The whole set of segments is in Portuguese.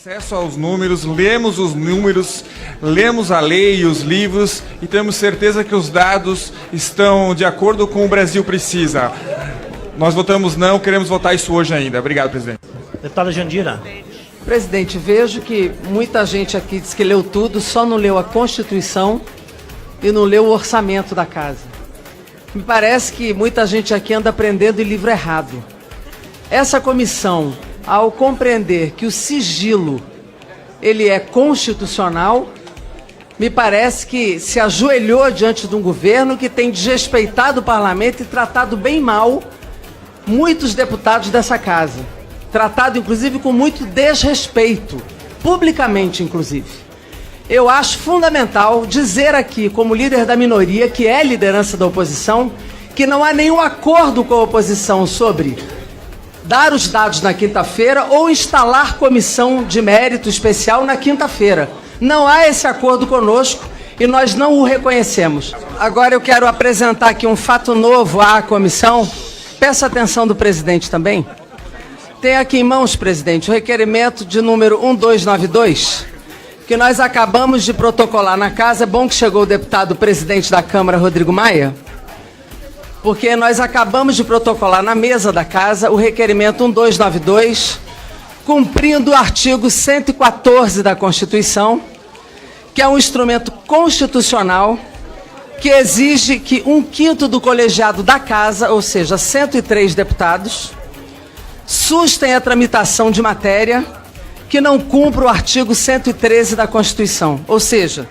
acesso aos números, lemos os números, lemos a lei e os livros e temos certeza que os dados estão de acordo com o Brasil precisa. Nós votamos não, queremos votar isso hoje ainda. Obrigado, presidente. Deputada Jandira. Presidente, vejo que muita gente aqui diz que leu tudo, só não leu a Constituição e não leu o orçamento da casa. Me parece que muita gente aqui anda aprendendo em livro errado. Essa comissão, ao compreender que o sigilo ele é constitucional, me parece que se ajoelhou diante de um governo que tem desrespeitado o parlamento e tratado bem mal muitos deputados dessa casa. Tratado, inclusive, com muito desrespeito, publicamente, inclusive. Eu acho fundamental dizer aqui, como líder da minoria, que é liderança da oposição, que não há nenhum acordo com a oposição sobre dar os dados na quinta-feira ou instalar comissão de mérito especial na quinta-feira. Não há esse acordo conosco e nós não o reconhecemos. Agora eu quero apresentar aqui um fato novo à comissão. Peço a atenção do presidente também. Tem aqui em mãos, presidente, o requerimento de número 1292, que nós acabamos de protocolar na casa. É bom que chegou o deputado presidente da Câmara, Rodrigo Maia, porque nós acabamos de protocolar na mesa da casa o requerimento 1292, cumprindo o artigo 114 da Constituição, que é um instrumento constitucional que exige que 1/5 do colegiado da casa, ou seja, 103 deputados, sustem a tramitação de matéria que não cumpra o artigo 113 da Constituição, ou seja,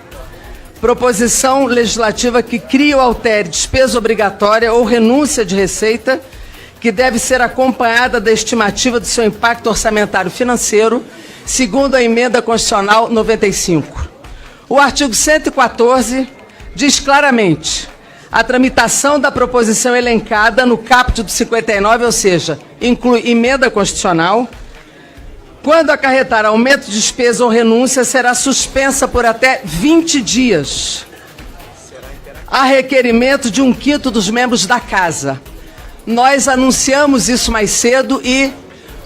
proposição legislativa que cria ou altere despesa obrigatória ou renúncia de receita que deve ser acompanhada da estimativa do seu impacto orçamentário financeiro, segundo a emenda constitucional 95. O artigo 114 diz claramente: a tramitação da proposição elencada no caput do 59, ou seja, inclui emenda constitucional, quando acarretar aumento de despesa ou renúncia, será suspensa por até 20 dias, a requerimento de 1/5 dos membros da casa. Nós anunciamos isso mais cedo e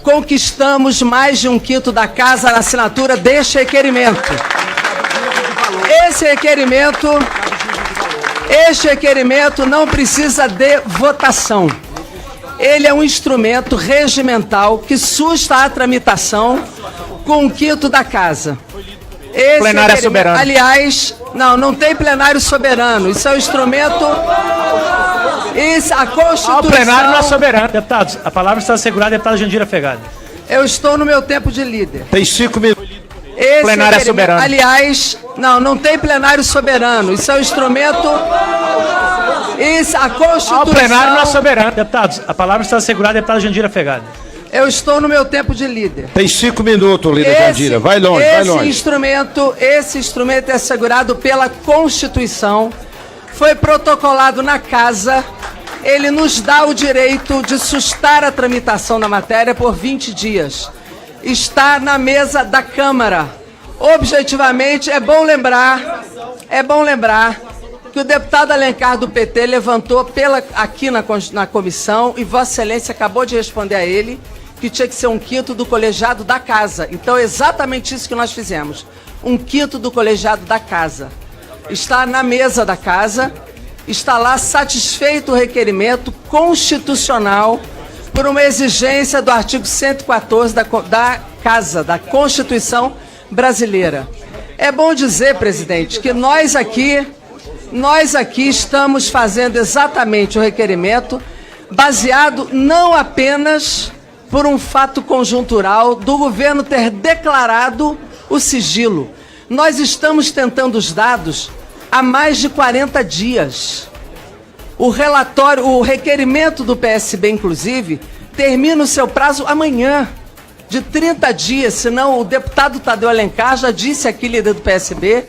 conquistamos mais de 1/5 da casa na assinatura deste requerimento. Este requerimento não precisa de votação. Ele é um instrumento regimental que susta a tramitação com 1/5 da casa. Esse plenário é soberano. Aliás, não tem plenário soberano. Isso é um instrumento... Isso, a Constituição... O plenário não é soberano. Deputados, a palavra está assegurada, deputada Jandira Fegali. Eu estou no meu tempo de líder. Tem 5 minutos. Esse plenário é soberano. Aliás, não tem plenário soberano. Isso é um instrumento... Isso, a Constituição... O plenário não é soberano. Deputados, a palavra está assegurada, deputada Jandira Fegali. Eu estou no meu tempo de líder. Tem 5 minutos, líder Jandira. Vai longe, vai longe. Esse instrumento é assegurado pela Constituição. Foi protocolado na casa. Ele nos dá o direito de sustar a tramitação da matéria por 20 dias. Está na mesa da Câmara. Objetivamente, é bom lembrar que o deputado Alencar do PT levantou aqui na comissão e Vossa Excelência acabou de responder a ele que tinha que ser 1/5 do colegiado da casa. Então é exatamente isso que nós fizemos. 1/5 do colegiado da casa. Está na mesa da casa, está lá satisfeito o requerimento constitucional por uma exigência do artigo 114 da Casa, da Constituição brasileira. É bom dizer, presidente, que nós aqui estamos fazendo exatamente o requerimento baseado não apenas por um fato conjuntural do governo ter declarado o sigilo. Nós estamos tentando os dados há mais de 40 dias. O requerimento do PSB, inclusive, termina o seu prazo amanhã, de 30 dias, senão o deputado Tadeu Alencar já disse aqui, líder do PSB,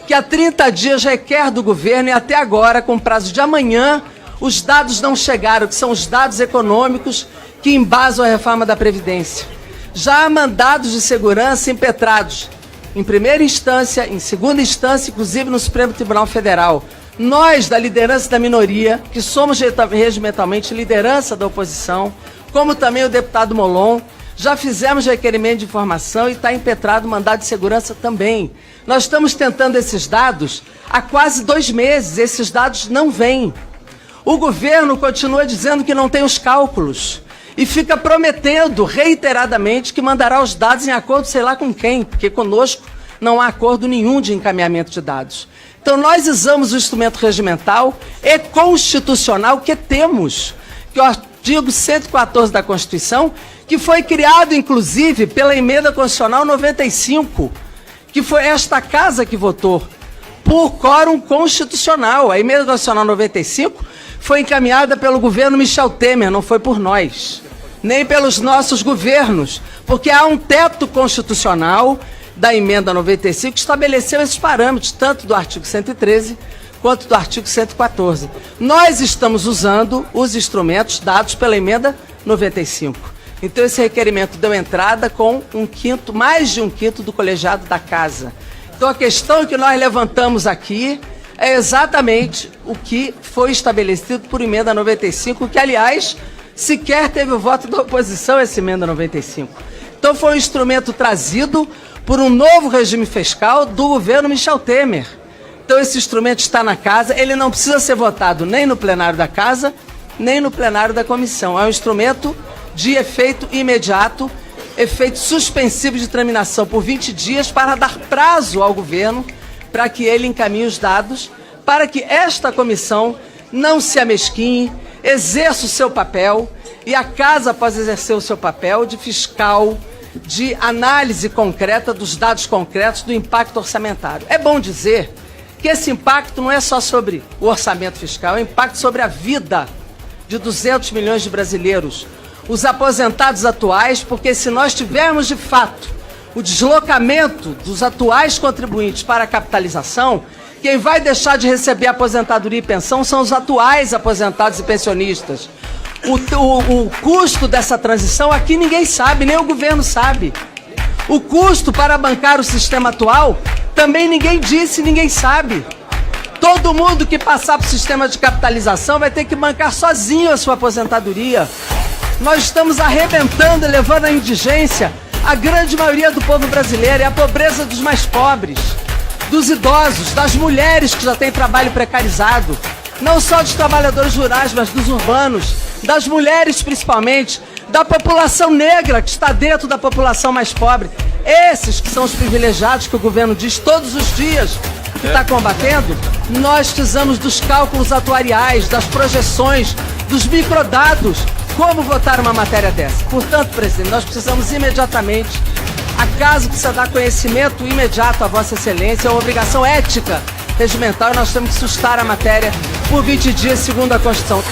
que há 30 dias requer do governo e até agora, com prazo de amanhã, os dados não chegaram, que são os dados econômicos que embasam a reforma da Previdência. Já há mandados de segurança impetrados, em primeira instância, em segunda instância, inclusive no Supremo Tribunal Federal. Nós, da liderança da minoria, que somos regimentalmente liderança da oposição, como também o deputado Molon, Já fizemos requerimento de informação e está impetrado mandado de segurança também. Nós estamos tentando esses dados há quase 2 meses. Esses dados não vêm. O governo continua dizendo que não tem os cálculos e fica prometendo reiteradamente que mandará os dados em acordo sei lá com quem, porque conosco não há acordo nenhum de encaminhamento de dados. Então nós usamos o instrumento regimental e constitucional que temos, que é o artigo 114 da Constituição, que foi criado inclusive pela emenda constitucional 95, que foi esta casa que votou, por quórum constitucional. A emenda constitucional 95 foi encaminhada pelo governo Michel Temer, não foi por nós, nem pelos nossos governos, porque há um teto constitucional da emenda 95 que estabeleceu esses parâmetros, tanto do artigo 113 quanto do artigo 114. Nós estamos usando os instrumentos dados pela emenda 95. Então esse requerimento deu entrada com mais de um quinto do colegiado da casa. Então a questão que nós levantamos aqui é exatamente o que foi estabelecido por emenda 95, que aliás sequer teve o voto da oposição a essa emenda 95. Então foi um instrumento trazido por um novo regime fiscal do governo Michel Temer. Então esse instrumento está na casa, ele não precisa ser votado nem no plenário da casa, nem no plenário da comissão. É um instrumento de efeito imediato, efeito suspensivo de tramitação por 20 dias para dar prazo ao governo para que ele encaminhe os dados, para que esta comissão não se amesquinhe, exerça o seu papel e a casa possa exercer o seu papel de fiscal, de análise concreta dos dados concretos do impacto orçamentário. É bom dizer que esse impacto não é só sobre o orçamento fiscal, é um impacto sobre a vida de 200 milhões de brasileiros, os aposentados atuais, porque se nós tivermos de fato o deslocamento dos atuais contribuintes para a capitalização, quem vai deixar de receber aposentadoria e pensão são os atuais aposentados e pensionistas. O custo dessa transição aqui ninguém sabe, nem o governo sabe. O custo para bancar o sistema atual também ninguém disse, ninguém sabe. Todo mundo que passar para o sistema de capitalização vai ter que bancar sozinho a sua aposentadoria. Nós estamos arrebentando e levando à indigência a grande maioria do povo brasileiro, é a pobreza dos mais pobres, dos idosos, das mulheres que já têm trabalho precarizado, não só dos trabalhadores rurais, mas dos urbanos, das mulheres principalmente, da população negra que está dentro da população mais pobre. Esses que são os privilegiados que o governo diz todos os dias que está combatendo. Nós precisamos dos cálculos atuariais, das projeções, dos microdados. Como votar uma matéria dessa? Portanto, presidente, nós precisamos imediatamente, a casa precisa dar conhecimento imediato à Vossa Excelência, é uma obrigação ética regimental e nós temos que sustar a matéria por 20 dias, segundo a Constituição.